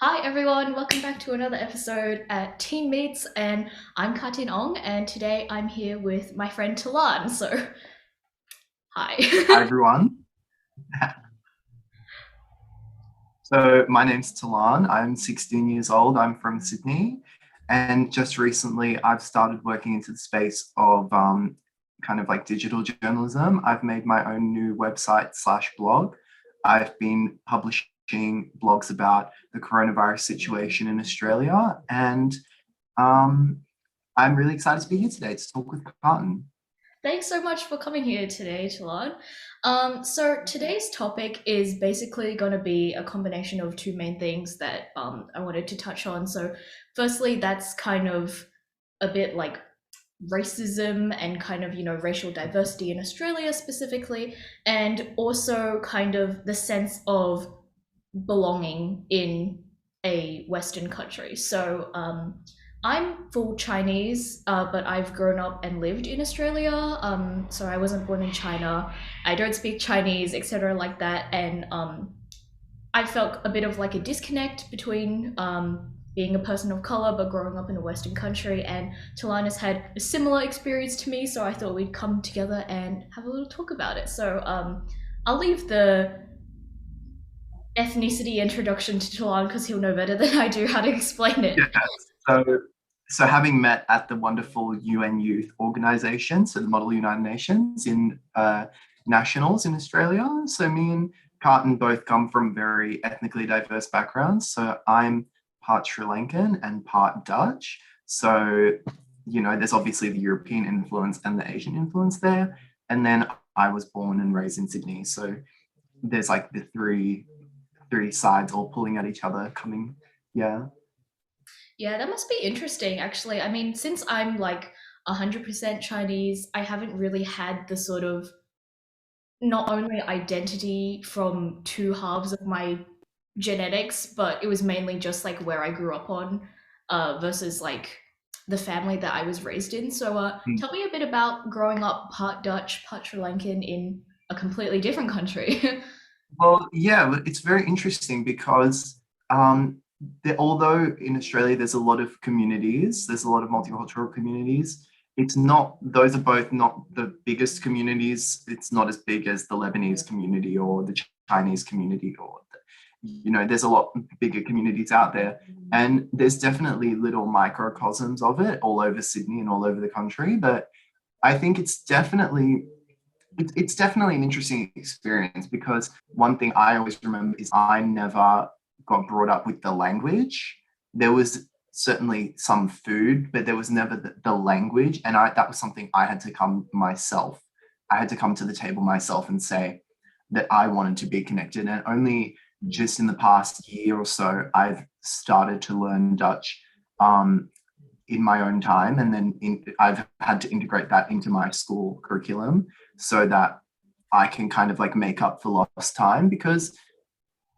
Hi everyone, welcome back to another episode at Teen Meets, and I'm Katin Ong, and today I'm here with my friend Talan. So, Hi, hi. everyone. So, my name's Telaan. I'm 16 years old. I'm from Sydney. And just recently, I've started working into the space of kind of like digital journalism. I've made my own new website slash blog. I've been publishing blogs about the coronavirus situation in Australia. And um, I'm really excited to be here today to talk with Carton. Thanks so much for coming here today, Talan. So today's topic is basically going to be a combination of two main things that I wanted to touch on. So, firstly, that's kind of a bit like racism and kind of racial diversity in Australia specifically, and also kind of the sense of belonging in a Western country. So I'm full Chinese, but I've grown up and lived in Australia. So I wasn't born in China. I don't speak Chinese, etc., like that. And I felt a bit of like a disconnect between being a person of color but growing up in a Western country. And Talanis had a similar experience to me, so I thought we'd come together and have a little talk about it. So I'll leave the ethnicity introduction to Talan because he'll know better than I do how to explain it. Yeah. So, so having met at the wonderful UN Youth Organization, so the Model United Nations in nationals in Australia. So me and Carton both come from very ethnically diverse backgrounds. So I'm part Sri Lankan and part Dutch. So, there's obviously the European influence and the Asian influence there. And then I was born and raised in Sydney. So there's like the three sides all pulling at each other coming. Yeah. Yeah, that must be interesting, actually. I mean, since I'm like 100% Chinese, I haven't really had the sort of not only identity from two halves of my genetics, but it was mainly just like where I grew up on versus like the family that I was raised in. So tell me a bit about growing up part Dutch, part Sri Lankan in a completely different country. Well, yeah, it's very interesting because although in Australia there's a lot of communities, there's a lot of multicultural communities. It's not; those are both not the biggest communities. It's not as big as the Lebanese community or the Chinese community, or there's a lot bigger communities out there, and there's definitely little microcosms of it all over Sydney and all over the country. But I think it's definitely an interesting experience because one thing I always remember is I never got brought up with the language. There was certainly some food, but there was never the language. And that was something I had to come myself. I had to come to the table myself and say that I wanted to be connected. And only just in the past year or so, I've started to learn Dutch. In my own time, and then I've had to integrate that into my school curriculum so that I can kind of like make up for lost time because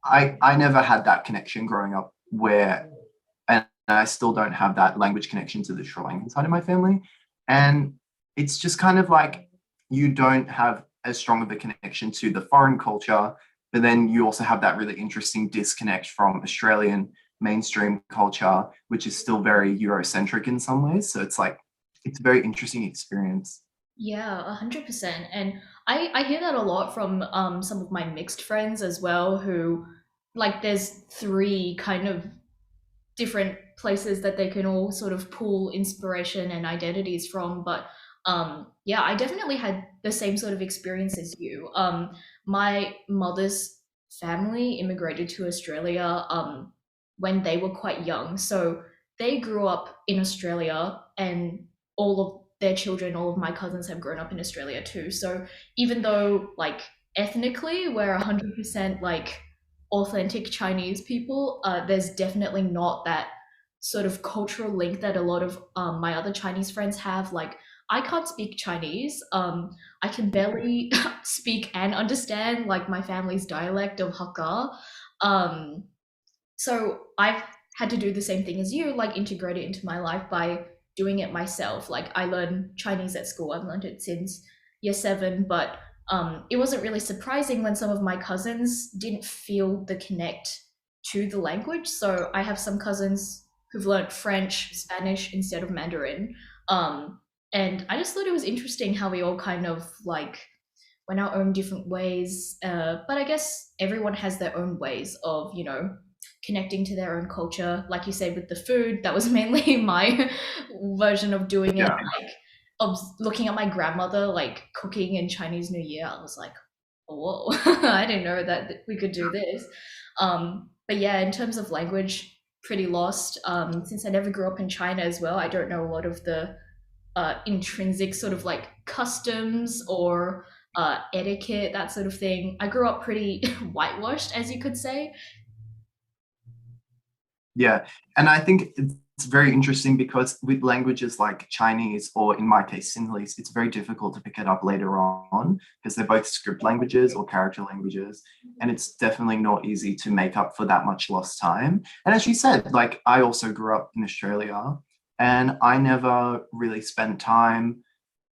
I never had that connection growing up where, and I still don't have that language connection to the Sri Lankan side of my family, and it's just kind of like you don't have as strong of a connection to the foreign culture, but then you also have that really interesting disconnect from Australian mainstream culture, which is still very Eurocentric in some ways. So it's a very interesting experience. Yeah, 100%. And I hear that a lot from some of my mixed friends as well, who like there's three kind of different places that they can all sort of pull inspiration and identities from. But yeah, I definitely had the same sort of experience as you. My mother's family immigrated to Australia when they were quite young. So they grew up in Australia, and all of their children, all of my cousins have grown up in Australia too. So even though like ethnically we're 100% like authentic Chinese people, there's definitely not that sort of cultural link that a lot of my other Chinese friends have. Like, I can't speak Chinese. I can barely speak and understand like my family's dialect of Hakka. Um, so I've had to do the same thing as you, like integrate it into my life by doing it myself. Like I learned Chinese at school. I've learned it since year seven, but it wasn't really surprising when some of my cousins didn't feel the connect to the language. So I have some cousins who've learned French, Spanish instead of Mandarin. Um, and I just thought it was interesting how we all kind of like went our own different ways. But I guess everyone has their own ways of, connecting to their own culture. Like you said, with the food, that was mainly my version of doing it. Yeah. Like, of looking at my grandmother, like cooking in Chinese New Year, I was like, whoa, I didn't know that we could do this. But yeah, in terms of language, pretty lost. Since I never grew up in China as well, I don't know a lot of the intrinsic sort of like customs or etiquette, that sort of thing. I grew up pretty whitewashed, as you could say. Yeah, and I think it's very interesting because with languages like Chinese, or in my case, Sinhalese, it's very difficult to pick it up later on because they're both script languages or character languages. And it's definitely not easy to make up for that much lost time. And as you said, like I also grew up in Australia and I never really spent time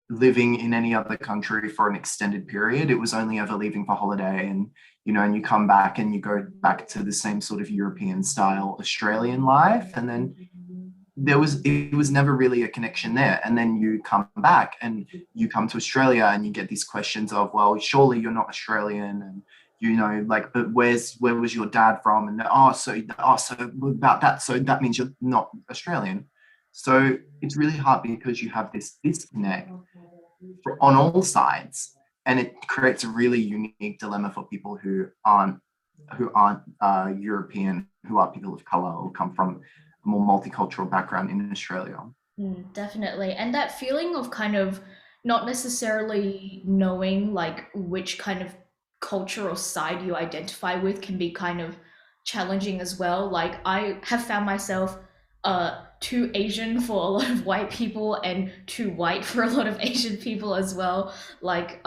living in any other country for an extended period. It was only ever leaving for holiday and and you come back and you go back to the same sort of European style Australian life. And then it was never really a connection there. And then you come back and you come to Australia and you get these questions of, well, surely you're not Australian, and like, but where was your dad from? And so about that, so that means you're not Australian. So it's really hard because you have this disconnect on all sides, and it creates a really unique dilemma for people who aren't European, who are people of color or come from a more multicultural background in Australia. Definitely. And that feeling of kind of not necessarily knowing like which kind of culture or side you identify with can be kind of challenging as well. Like I have found myself too Asian for a lot of white people and too white for a lot of Asian people as well. Like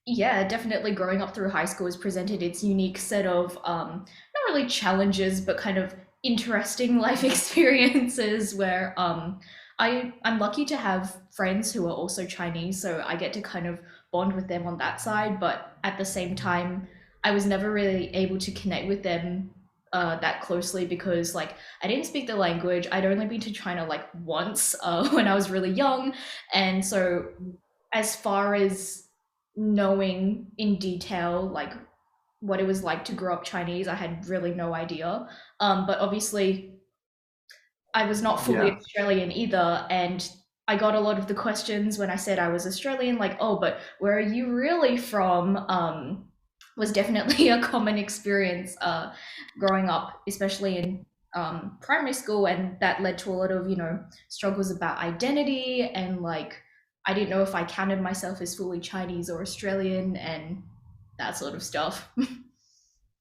yeah, definitely growing up through high school has presented its unique set of not really challenges, but kind of interesting life experiences where I'm lucky to have friends who are also Chinese, so I get to kind of bond with them on that side. But at the same time, I was never really able to connect with them that closely because like I didn't speak the language. I'd only been to China like once when I was really young, and so as far as knowing in detail like what it was like to grow up Chinese, I had really no idea. But obviously, I was not fully Yeah, Australian either, and I got a lot of the questions when I said I was Australian, like, "Oh, but where are you really from?" Was definitely a common experience growing up, especially in primary school, and that led to a lot of struggles about identity and like I didn't know if I counted myself as fully Chinese or Australian and that sort of stuff.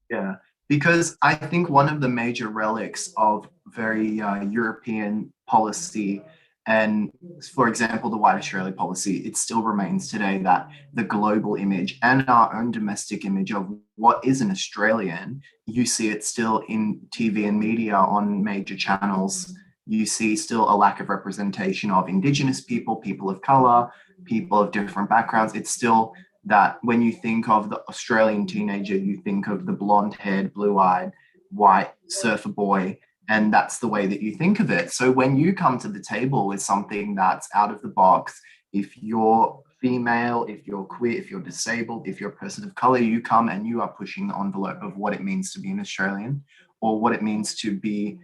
yeah. Because I think one of the major relics of very European policy, and for example, the White Australia policy, it still remains today that the global image and our own domestic image of what is an Australian, you see it still in TV and media on major channels. You see still a lack of representation of Indigenous people, people of color, people of different backgrounds. It's still that when you think of the Australian teenager, you think of the blonde haired, blue eyed, white surfer boy. And that's the way that you think of it. So when you come to the table with something that's out of the box, if you're female, if you're queer, if you're disabled, if you're a person of color, you come and you are pushing the envelope of what it means to be an Australian or what it means to be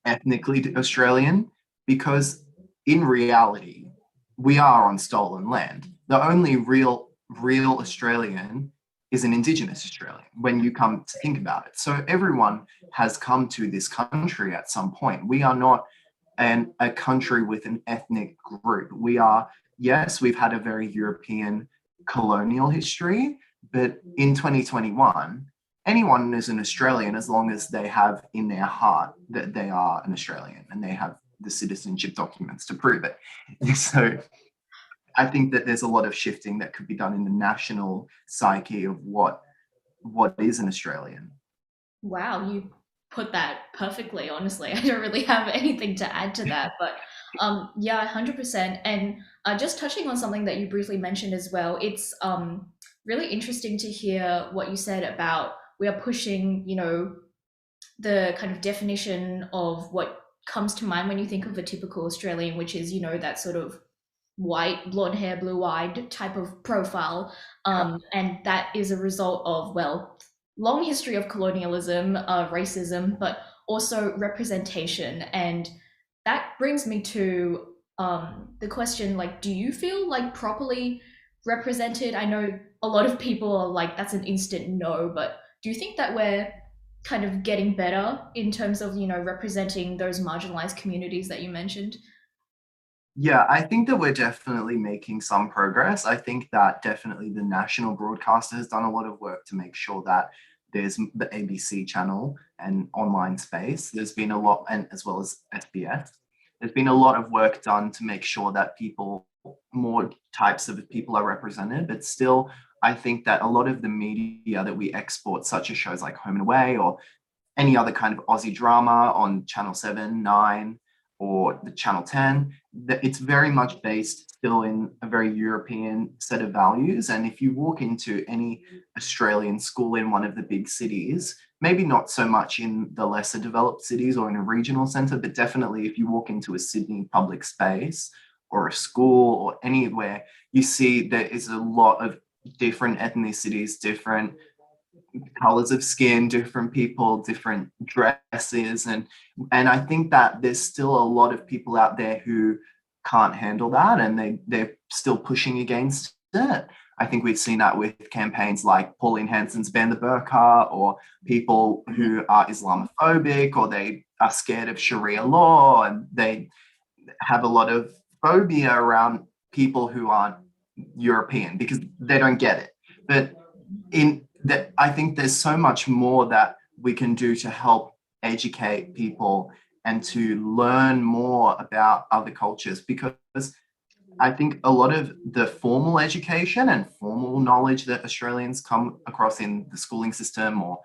ethnically Australian, because in reality, we are on stolen land. The only real Australian is an Indigenous Australian when you come to think about it. So everyone has come to this country at some point. We are not a country with an ethnic group. We are, yes, we've had a very European colonial history, but in 2021, anyone is an Australian as long as they have in their heart that they are an Australian and they have the citizenship documents to prove it. So I think that there's a lot of shifting that could be done in the national psyche of what is an Australian. Wow, you put that perfectly, honestly. I don't really have anything to add to that, but yeah, 100%. And just touching on something that you briefly mentioned as well, it's really interesting to hear what you said about we are pushing, the kind of definition of what comes to mind when you think of a typical Australian, which is, that sort of white, blonde hair, blue eyed type of profile. And that is a result of, well, long history of colonialism, racism, but also representation. And that brings me to the question, like, do you feel like properly represented? I know a lot of people are like, that's an instant no, but do you think that we're kind of getting better in terms of, representing those marginalized communities that you mentioned? Yeah, I think that we're definitely making some progress. I think that definitely the national broadcaster has done a lot of work to make sure that there's the ABC channel and online space. There's been a lot, and as well as SBS, there's been a lot of work done to make sure that more types of people are represented. But still, I think that a lot of the media that we export, such as shows like Home and Away or any other kind of Aussie drama on Channel 7, 9, or the Channel 10, that it's very much based still in a very European set of values. And if you walk into any Australian school in one of the big cities, maybe not so much in the lesser developed cities or in a regional centre, but definitely if you walk into a Sydney public space or a school or anywhere, you see there is a lot of different ethnicities, different colors of skin, different people, different dresses, and I think that there's still a lot of people out there who can't handle that, and they're still pushing against it. I think we've seen that with campaigns like Pauline Hanson's Ban the Burqa, or people who are Islamophobic, or they are scared of Sharia law, and they have a lot of phobia around people who aren't European because they don't get it. But in that, I think there's so much more that we can do to help educate people and to learn more about other cultures, because I think a lot of the formal education and formal knowledge that Australians come across in the schooling system or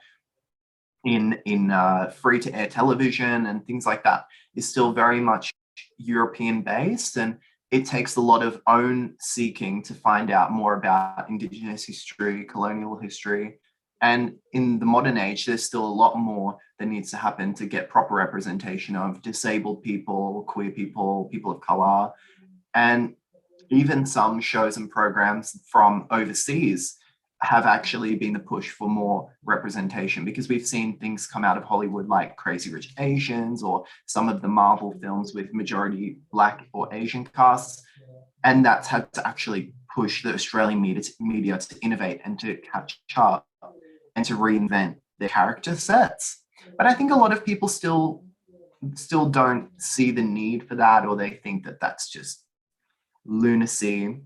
in free to air television and things like that is still very much European based, and it takes a lot of own seeking to find out more about Indigenous history, colonial history. And in the modern age, there's still a lot more that needs to happen to get proper representation of disabled people, queer people, people of color, and even some shows and programs from overseas have actually been the push for more representation, because we've seen things come out of Hollywood like Crazy Rich Asians or some of the Marvel films with majority Black or Asian casts. And that's had to actually push the Australian media to innovate and to catch up and to reinvent their character sets. But I think a lot of people still don't see the need for that, or they think that that's just lunacy.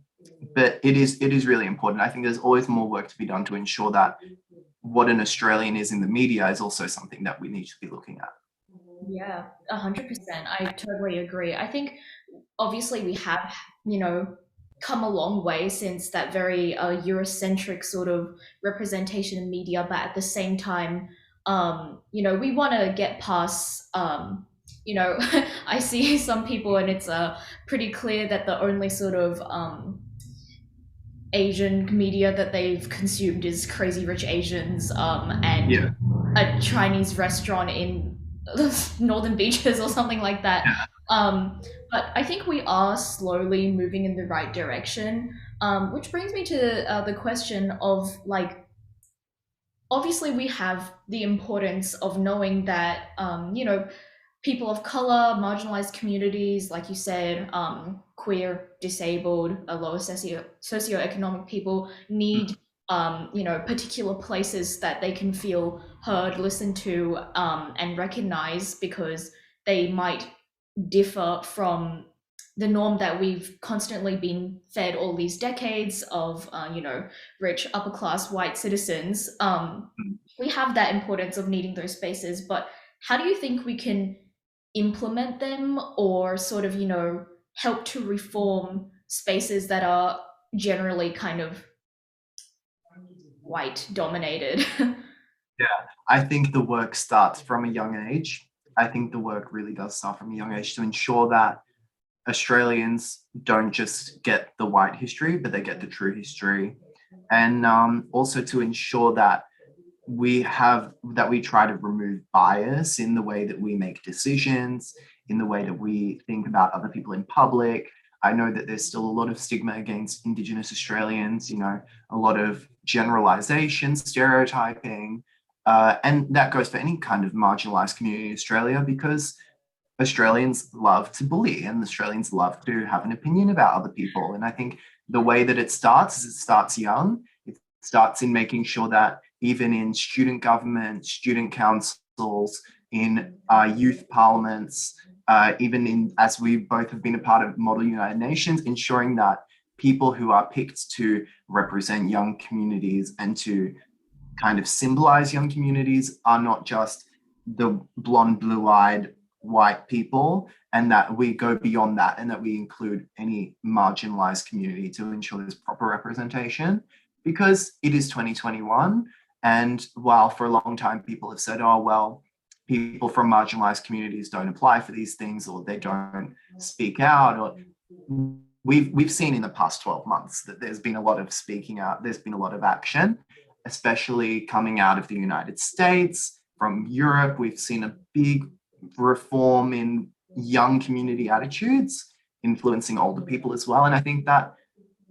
But it is really important. I think there's always more work to be done to ensure that what an Australian is in the media is also something that we need to be looking at. Yeah, 100%. I totally agree. I think obviously we have, you know, come a long way since that very Eurocentric sort of representation in media, but at the same time, we want to get past, I see some people and it's pretty clear that the only sort of Asian media that they've consumed is Crazy Rich Asians and Yeah. a Chinese restaurant in Northern Beaches or something like that. But I think we are slowly moving in the right direction, which brings me to the question of like, obviously, we have the importance of knowing that, people of color, marginalized communities, like you said, queer, disabled, lower socioeconomic people need, particular places that they can feel heard, listened to, and recognized because they might differ from the norm that we've constantly been fed all these decades of, rich upper class white citizens. We have that importance of needing those spaces, but how do you think we can implement them or sort of, help to reform spaces that are generally kind of white dominated? Yeah, I think the work starts from a young age. I think the work really does start from a young age to ensure that Australians don't just get the white history, but they get the true history. And also to ensure that we try to remove bias in the way that we make decisions, in the way that we think about other people in public. I know that there's still a lot of stigma against Indigenous Australians, a lot of generalization, stereotyping, and that goes for any kind of marginalized community in Australia, because Australians love to bully and Australians love to have an opinion about other people. And I think the way that it starts is it starts young. It starts in making sure that even in student government, student councils, in youth parliaments, even in, as we both have been a part of Model United Nations, ensuring that people who are picked to represent young communities and to kind of symbolize young communities are not just the blonde, blue-eyed white people, and that we go beyond that and that we include any marginalized community to ensure there's proper representation, because it is 2021. And while for a long time people have said, oh, well, people from marginalized communities don't apply for these things, or they don't speak out, or we've seen in the past 12 months that there's been a lot of speaking out, there's been a lot of action, especially coming out of the United States, from Europe. We've seen a big reform in young community attitudes, influencing older people as well. And I think that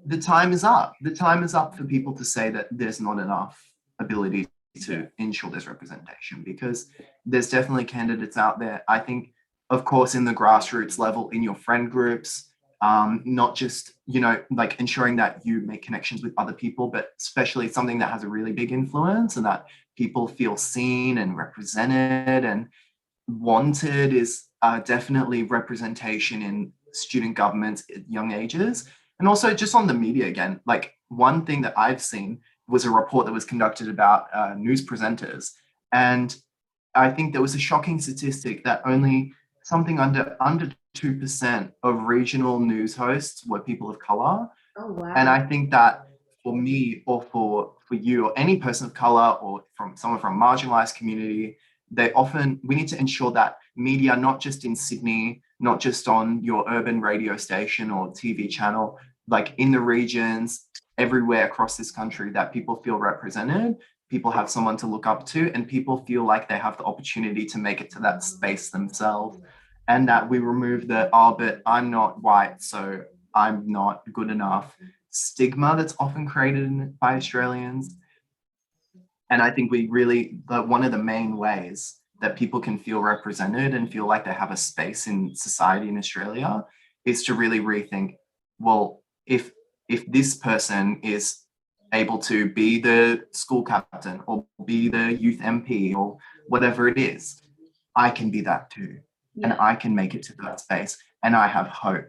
the time is up. The time is up for people to say that there's not enough ability to ensure there's representation, because there's definitely candidates out there. I think, of course, in the grassroots level, in your friend groups, not just, like ensuring that you make connections with other people, but especially something that has a really big influence and that people feel seen and represented and wanted is definitely representation in student governments at young ages. And also just on the media again, like one thing that I've seen was a report that was conducted about news presenters. And I think there was a shocking statistic that only something under 2% of regional news hosts were people of color. Oh wow. And I think that for me, or for you, or any person of color, or from someone from a marginalized community, we need to ensure that media, not just in Sydney, not just on your urban radio station or TV channel, like in the regions, everywhere across this country, that people feel represented, people have someone to look up to, and people feel like they have the opportunity to make it to that space themselves. And that we remove the, oh, but I'm not white, so I'm not good enough stigma that's often created by Australians. And I think one of the main ways that people can feel represented and feel like they have a space in society in Australia is to really rethink, well, if this person is able to be the school captain or be the youth MP or whatever it is, I can be that too. Yeah. And I can make it to that space, and I have hope.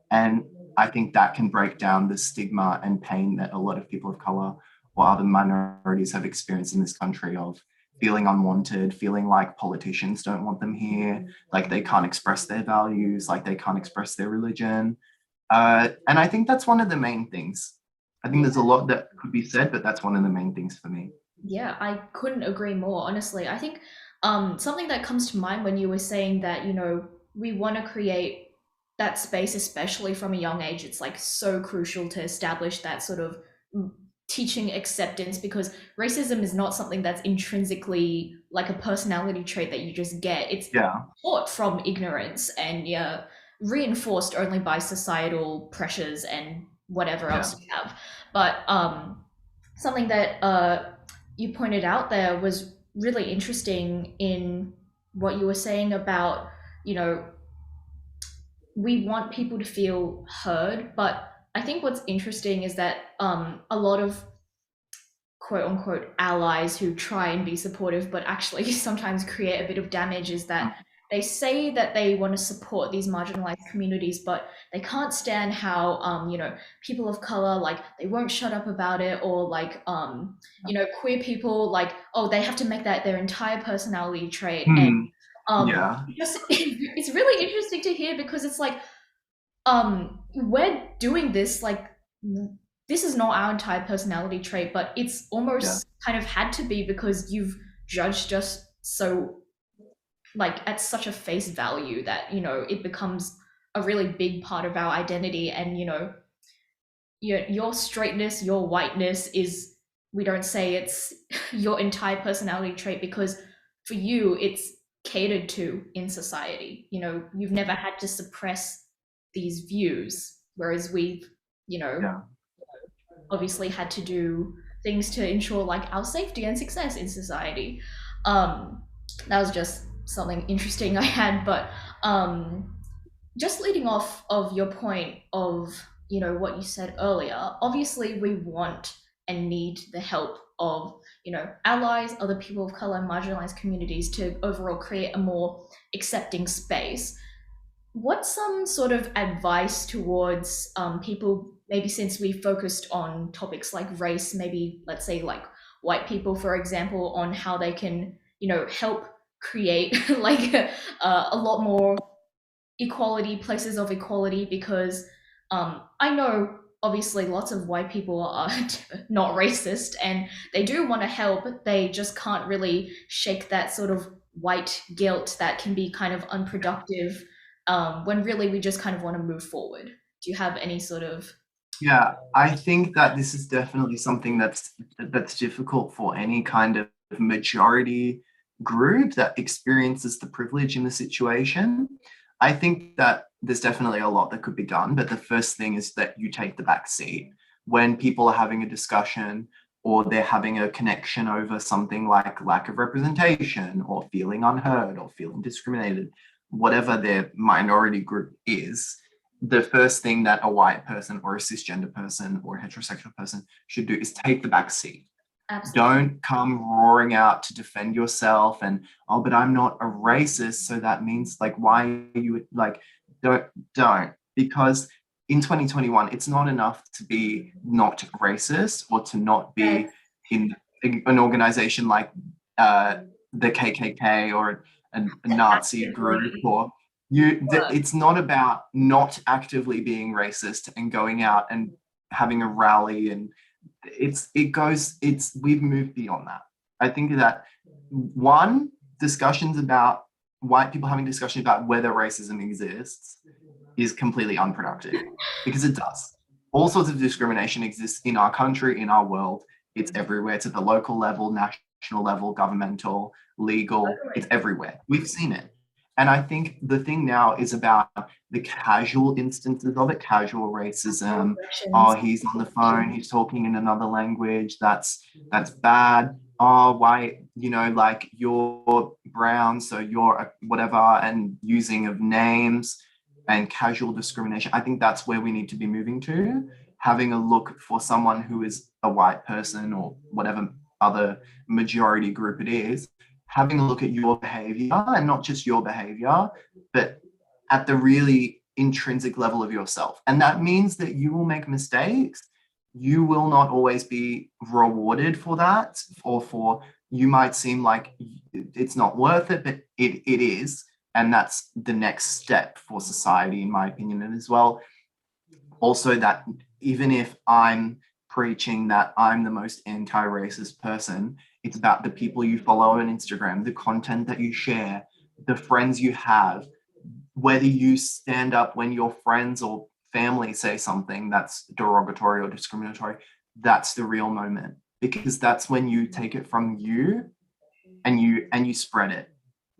And I think that can break down the stigma and pain that a lot of people of color or other minorities have experienced in this country, of feeling unwanted, feeling like politicians don't want them here, like they can't express their values, like they can't express their religion. And I think that's one of the main things. I think there's a lot that could be said, but that's one of the main things for me. Yeah, I couldn't agree more, honestly. I think something that comes to mind when you were saying that, we want to create that space, especially from a young age, it's like so crucial to establish that sort of teaching acceptance, because racism is not something that's intrinsically like a personality trait that you just get. It's taught from ignorance and reinforced only by societal pressures and whatever else you have. But something that you pointed out there was really interesting in what you were saying about, we want people to feel heard, but I think what's interesting is that a lot of quote unquote allies who try and be supportive but actually sometimes create a bit of damage is that they say that they want to support these marginalized communities, but they can't stand how people of color, like, they won't shut up about it, or like queer people, like, oh, they have to make that their entire personality trait. And it's really interesting to hear, because it's like we're doing this, like, this is not our entire personality trait, but it's almost kind of had to be, because you've judged us so, like, at such a face value that it becomes a really big part of our identity. And your straightness, your whiteness is we don't say it's your entire personality trait, because for you it's catered to in society. You know, you've never had to suppress these views, whereas we've, you know, Yeah. obviously had to do things to ensure like our safety and success in society. That was just something interesting I had. But just leading off of your point of, you know, what you said earlier, obviously we want and need the help of, you know, allies, other people of color, marginalized communities, to overall create a more accepting space. What's some sort of advice towards people, maybe since we focused on topics like race, maybe let's say like white people, for example, on how they can, you know, help create like a lot more equality, places of equality, because I know obviously lots of white people are not racist and they do want to help, they just can't really shake that sort of white guilt that can be kind of unproductive, when really we just kind of want to move forward. Do you have any sort of Yeah, I think that this is definitely something that's difficult for any kind of majority group that experiences the privilege in the situation. I think that there's definitely a lot that could be done, but the first thing is that you take the back seat when people are having a discussion or they're having a connection over something like lack of representation or feeling unheard or feeling discriminated, whatever their minority group is. The first thing that a white person or a cisgender person or a heterosexual person should do is take the back seat. absolutely. Don't come roaring out to defend yourself and, oh, but I'm not a racist, so that means like, why are you like, don't because in 2021 it's not enough to be not racist or to not Yes, be in an organization like uh, the KKK or a Nazi group actively or you. work. It's not about not actively being racist and going out and having a rally, and it's we've moved beyond that. I think that one, discussions about white people having discussions about whether racism exists is completely unproductive, because it does. All sorts of discrimination exists in our country, in our world. It's everywhere. It's at the local level, national level, governmental, legal. It's Totally. everywhere. We've seen it. And I think the thing now is about the casual instances of it, casual racism. Oh, Microaggressions. he's on the phone, he's talking in another language. That's bad. Oh, why, like you're brown, so you're whatever, and using of names and casual discrimination. I think that's where we need to be moving to, having a look for someone who is a white person or whatever other majority group it is, having a look at your behavior, and not just your behavior, but at the really intrinsic level of yourself. And that means that you will make mistakes. You will not always be rewarded for that, or for you might seem like it's not worth it, but it is. And that's the next step for society, in my opinion. And as well, also that even if I'm preaching that I'm the most anti-racist person, it's about the people you follow on Instagram, the content that you share, the friends you have, whether you stand up when your friends or family say something that's derogatory or discriminatory. That's the real moment, because that's when you take it from you and you spread it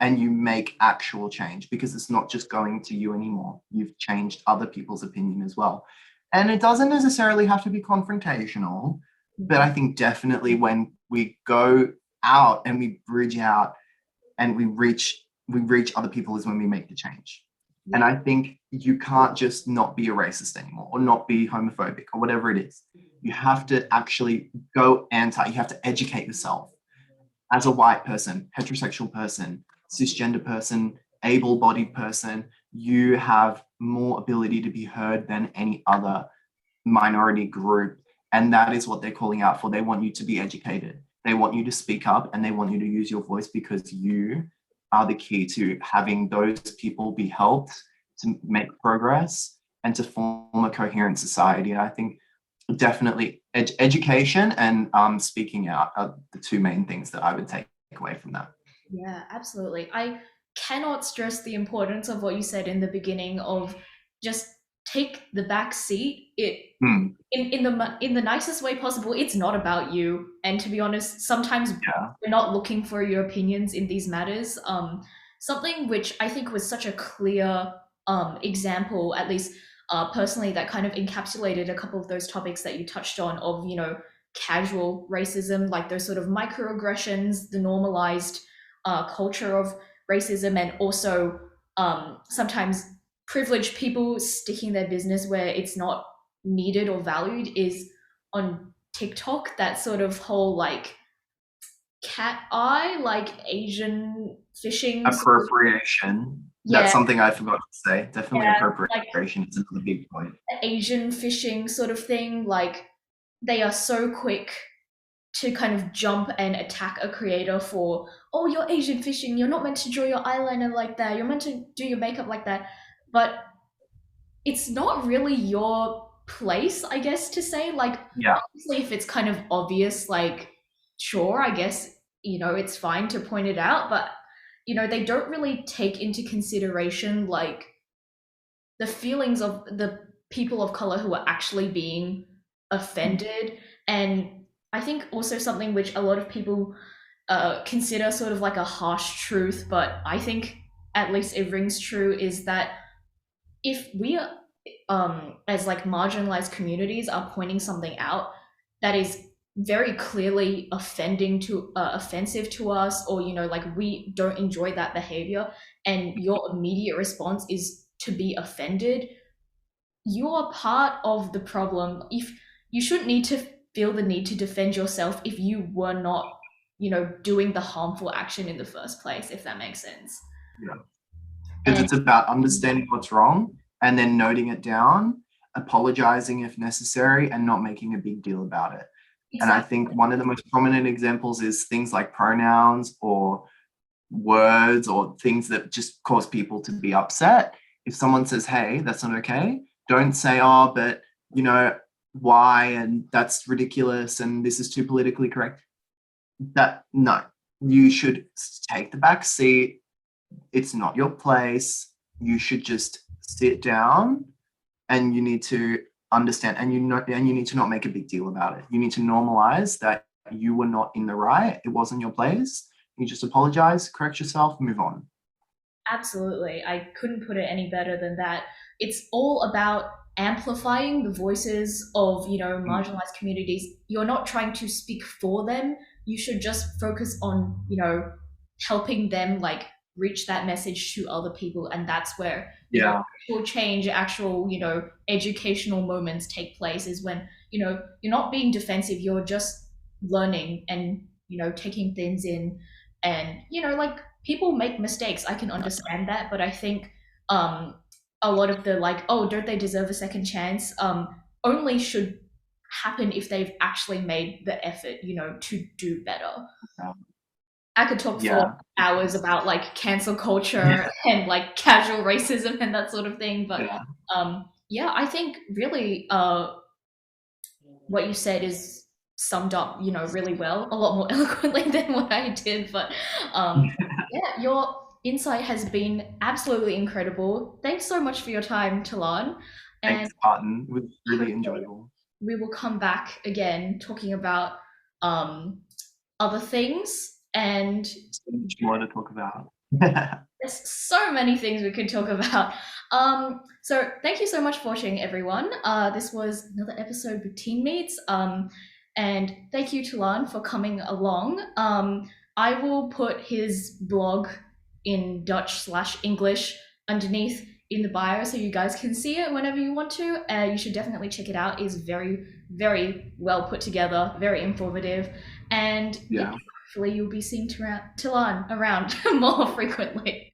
and you make actual change, because it's not just going to you anymore. You've changed other people's opinion as well. And it doesn't necessarily have to be confrontational, but I think definitely when we go out and we bridge out and we reach other people is when we make the change. And Yeah. I think you can't just not be a racist anymore or not be homophobic or whatever it is. You have to actually go anti, you have to educate yourself as a white person, heterosexual person, cisgender person, able bodied person. You have more ability to be heard than any other minority group. And that is what they're calling out for. They want you to be educated. They want you to speak up and they want you to use your voice, because you are the key to having those people be helped to make progress and to form a coherent society. And I think definitely education and speaking out are the two main things that I would take away from that. Yeah, absolutely. I cannot stress the importance of what you said in the beginning of just take the back seat. Hmm. In the nicest way possible. It's not about you, and to be honest, sometimes Yeah. we're not looking for your opinions in these matters. Something which I think was such a clear example, at least personally, that kind of encapsulated a couple of those topics that you touched on, of casual racism, like those sort of microaggressions, the normalized culture of racism, and also sometimes privileged people sticking their business where it's not needed or valued, is on TikTok. That sort of whole like cat eye, like Asian fishing. Appropriation. That's Yeah, something I forgot to say. Definitely yeah, like appropriation is another big point. Asian fishing sort of thing. Like they are so quick to kind of jump and attack a creator for, oh, you're Asian fishing, you're not meant to draw your eyeliner like that, you're meant to do your makeup like that. But it's not really your place, I guess, to say. Like, Yeah. obviously, if it's kind of obvious, like, sure, I guess, it's fine to point it out, but, they don't really take into consideration, like, the feelings of the people of color who are actually being offended. And I think also something which a lot of people consider sort of like a harsh truth, but I think at least it rings true, is that if we are, as like marginalized communities, are pointing something out that is very clearly offensive to us, or like we don't enjoy that behavior, and your immediate response is to be offended, you are part of the problem. If you shouldn't need to feel the need to defend yourself if you were not doing the harmful action in the first place, if that makes sense. Yeah. Because And it's about understanding what's wrong and then noting it down, apologizing if necessary, and not making a big deal about it. And I exactly. think one of the most prominent examples is things like pronouns or words or things that just cause people to be upset. If someone says, hey, that's not okay, don't say, oh, but why? And that's ridiculous. And this is too politically correct. No, you should take the back seat. It's not your place. You should just sit down, and you need to understand, and you need to not make a big deal about it. You need to normalize that you were not in the right. It wasn't your place. You just apologize, correct yourself, move on. Absolutely. I couldn't put it any better than that. It's all about amplifying the voices of, Mm. marginalized communities. You're not trying to speak for them. You should just focus on, helping them like reach that message to other people. And that's where, Yeah. actual change, actual, educational moments take place, is when, you're not being defensive, you're just learning and, taking things in. And, like, people make mistakes. I can understand that, but I think um, a lot of the like, oh, don't they deserve a second chance? Only should happen if they've actually made the effort, to do better. I could talk for Yeah. hours about like cancel culture and like casual racism and that sort of thing, but Yeah. yeah, I think really what you said is summed up, really well, a lot more eloquently than what I did. But yeah, your insight has been absolutely incredible. Thanks so much for your time, Telaan. And Thanks, Martin. It was really hopefully enjoyable. we will come back again talking about um, other things. And So much more to talk about. there's so many things we could talk about. So thank you so much for watching, everyone. This was another episode with Teen Meets. And thank you, Tulan, for coming along. I will put his blog in Dutch/English underneath in the bio so you guys can see it whenever you want to. You should definitely check it out. It's very, very well put together, very informative. And yeah, Yeah. hopefully you'll be seeing Tilan around more frequently.